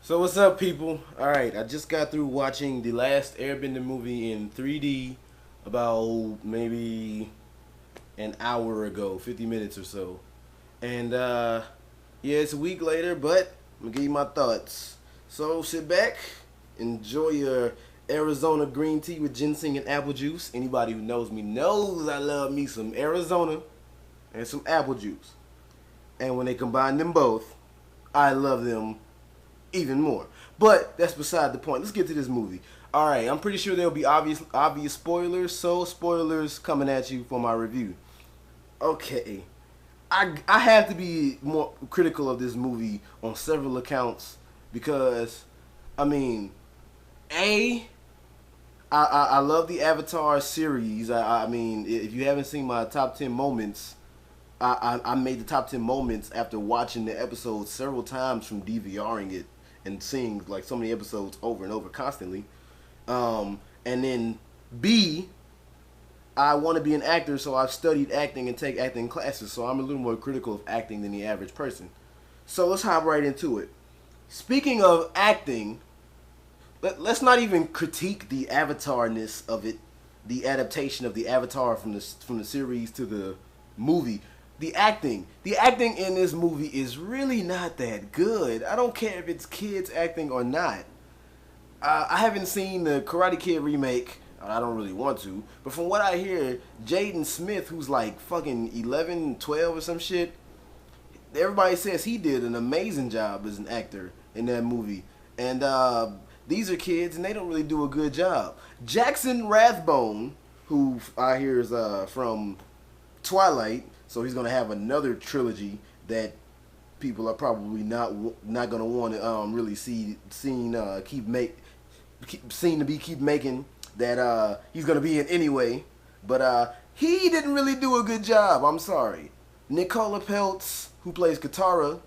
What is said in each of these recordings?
So what's up, people? All right, I just got through watching the Last Airbender movie in 3D about maybe an hour ago, 50 minutes or so. And yeah, it's a week later, but I'm gonna give you my thoughts. So sit back, enjoy your Arizona green tea with ginseng and apple juice. Anybody who knows me knows I love me some Arizona and some apple juice. And when they combine them both, I love them even more. But that's beside the point. Let's get to this movie. All right, I'm pretty sure there'll be obvious spoilers. So spoilers coming at you for my review. Okay, I have to be more critical of this movie on several accounts because, I mean, a I love the Avatar series. I mean, if you haven't seen my top 10 moments, I made the top 10 moments after watching the episodes several times from DVRing it and seeing like so many episodes over and over constantly. And then B, I want to be an actor, so I've studied acting and take acting classes, so I'm a little more critical of acting than the average person. So let's hop right into it. Speaking of acting, let's not even critique the avatarness of it, the adaptation of the Avatar from the series to the movie. The acting in this movie is really not that good. I don't care if it's kids acting or not. I haven't seen the Karate Kid remake. I don't really want to, but from what I hear, Jaden Smith, who's like fucking 11, 12 or some shit, everybody says he did an amazing job as an actor in that movie. And these are kids, and they don't really do a good job. Jackson Rathbone, who I hear is from Twilight, so he's gonna have another trilogy that people are probably not gonna want to really keep making that he's gonna be in anyway. But he didn't really do a good job. I'm sorry. Nicola Peltz, who plays Katara,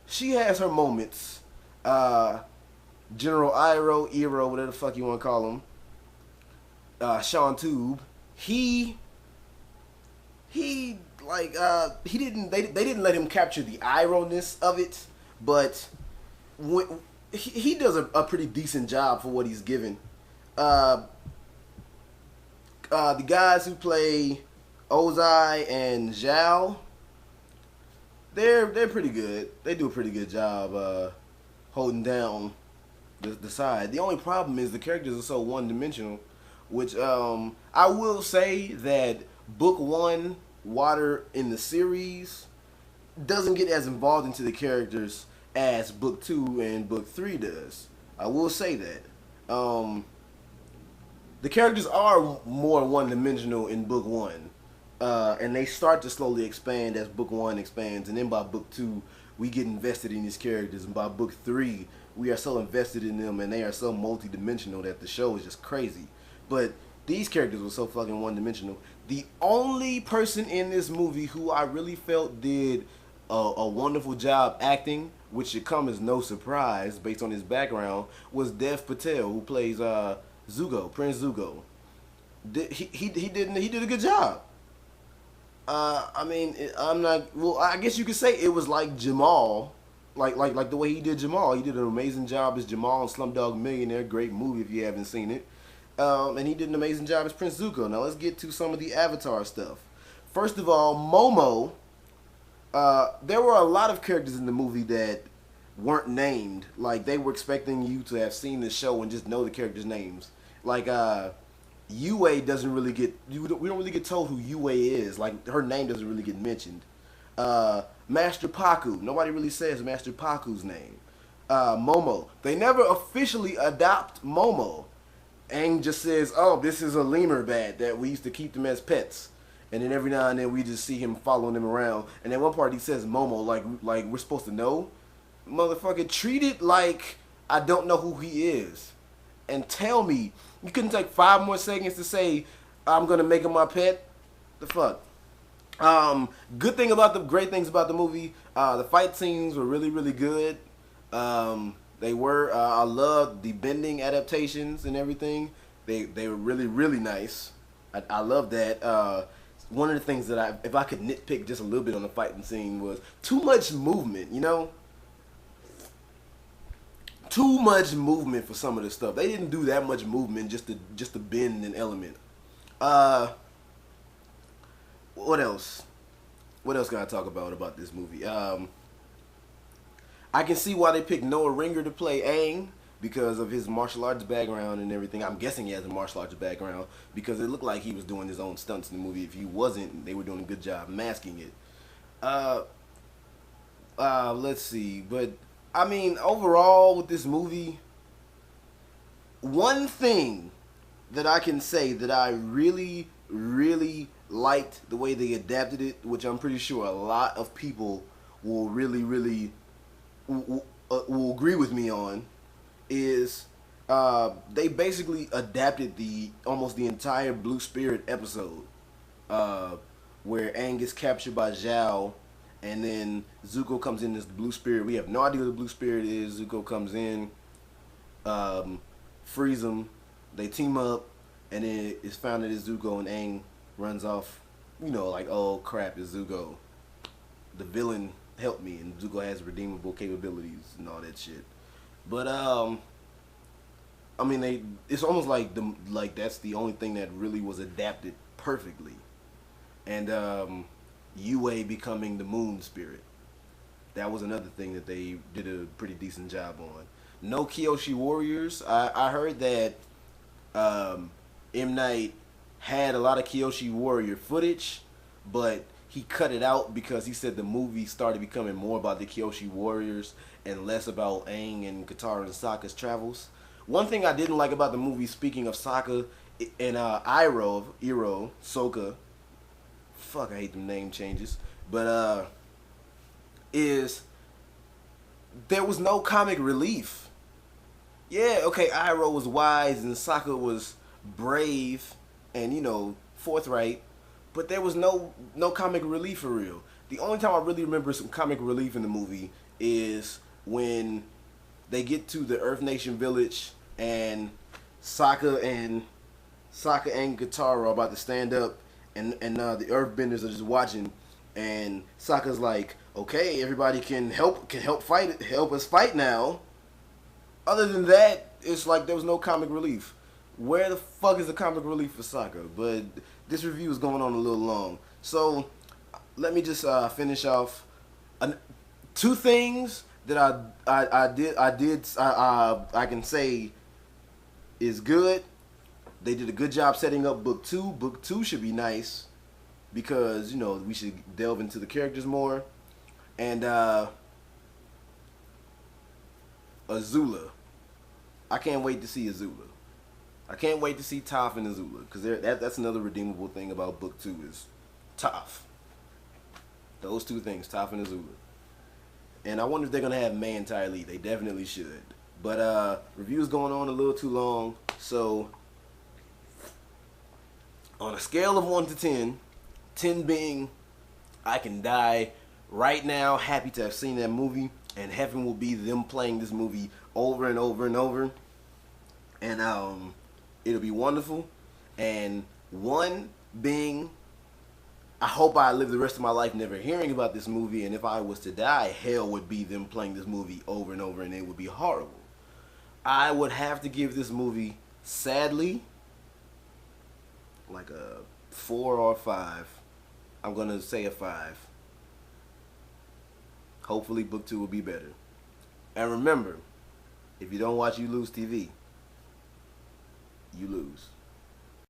she has her moments. General Iroh, whatever the fuck you want to call him. Sean Tube, he he didn't they didn't let him capture the Iroh-ness of it, but when, he does a pretty decent job for what he's given. The guys who play Ozai and Zhao, they're pretty good. They do a pretty good job holding down the side. The only problem is the characters are so one dimensional, which I will say that book one, Water in the series, doesn't get as involved into the characters as book two and book three does. I will say that. The characters are more one dimensional in book one. And they start to slowly expand as book one expands, and then by book two we get invested in these characters, and by book three we are so invested in them and they are so multi-dimensional that the show is just crazy. But these characters were so fucking one-dimensional. The only person in this movie who I really felt did a wonderful job acting, which should come as no surprise based on his background, was Dev Patel, who plays Zuko, Prince Zuko. He did a good job. I mean, I'm not. Well, I guess you could say it was like Jamal, like the way he did Jamal. He did an amazing job as Jamal in Slumdog Millionaire. Great movie if you haven't seen it. And he did an amazing job as Prince Zuko. Now let's get to some of the Avatar stuff. First of all, Momo. There were a lot of characters in the movie that weren't named. Like they were expecting you to have seen the show and just know the characters' names. Like Yue doesn't really get we don't really get told who Yue is. Like her name doesn't really get mentioned. Master Paku, nobody really says Master Paku's name. Momo, they never officially adopt Momo. Aang just says, "Oh, this is a lemur bat that we used to keep them as pets." And then every now and then we just see him following them around. And then one part he says Momo, like we're supposed to know. Motherfucker, treat it like I don't know who he is. And tell me, you couldn't take 5 more seconds to say, I'm gonna make him my pet? The fuck? Great things about the movie, the fight scenes were really, really good. They were, I loved the bending adaptations and everything. They were really, really nice. I love that. One of the things that if I could nitpick just a little bit on the fighting scene was too much movement, too much movement for some of the stuff. They didn't do that much movement just to bend an element. Uh, what else? What else can I talk about this movie? I can see why they picked Noah Ringer to play Aang because of his martial arts background and everything. I'm guessing he has a martial arts background because it looked like he was doing his own stunts in the movie. If he wasn't, they were doing a good job masking it. Let's see. But, I mean, overall with this movie, one thing that I can say that I really, really liked the way they adapted it, which I'm pretty sure a lot of people will really, really will agree with me on, is they basically adapted almost the entire Blue Spirit episode, where Aang gets captured by Zhao, and then Zuko comes in as the Blue Spirit. We have no idea what the Blue Spirit is. Zuko comes in, frees him, they team up, and then it's found that it's Zuko, and Aang runs off, like, oh crap, it's Zuko. The villain helped me, and Zuko has redeemable capabilities and all that shit. But I mean, it's almost like that's the only thing that really was adapted perfectly. And Yue becoming the Moon Spirit, that was another thing that they did a pretty decent job on. No Kyoshi warriors. I heard that M. Night had a lot of Kyoshi warrior footage, but he cut it out because he said the movie started becoming more about the Kyoshi warriors and less about Aang and Katara and Sokka's travels. One thing I didn't like about the movie, speaking of Sokka and Iroh, Sokka, fuck, I hate them name changes, but is there was no comic relief. Yeah, okay, Iroh was wise and Sokka was brave and, forthright, but there was no comic relief for real. The only time I really remember some comic relief in the movie is when they get to the Earth Nation village and Sokka and Katara are about to stand up, and the Earthbenders are just watching, and Sokka's like, okay, everybody can help us fight now. Other than that, it's like there was no comic relief. Where the fuck is the comic relief for Sokka? But this review is going on a little long, so let me just finish off two things that I can say is good. They did a good job setting up book 2. Book 2 should be nice because we should delve into the characters more. And Azula, I can't wait to see Azula. I can't wait to see Toph and Azula, because that's another redeemable thing about book 2 is Toph. Those two things, Toph and Azula. And I wonder if they're gonna have Mai and Ty Lee. They definitely should. But review's going on a little too long, so on a scale of 1 to 10, 10 being I can die right now, happy to have seen that movie, and heaven will be them playing this movie over and over and over, and it'll be wonderful. And 1 being, I hope I live the rest of my life never hearing about this movie, and if I was to die, hell would be them playing this movie over and over, and it would be horrible. I would have to give this movie, sadly, like a 4 or 5. I'm going to say a 5. Hopefully book 2 will be better. And remember, if you don't watch You Lose TV, you lose.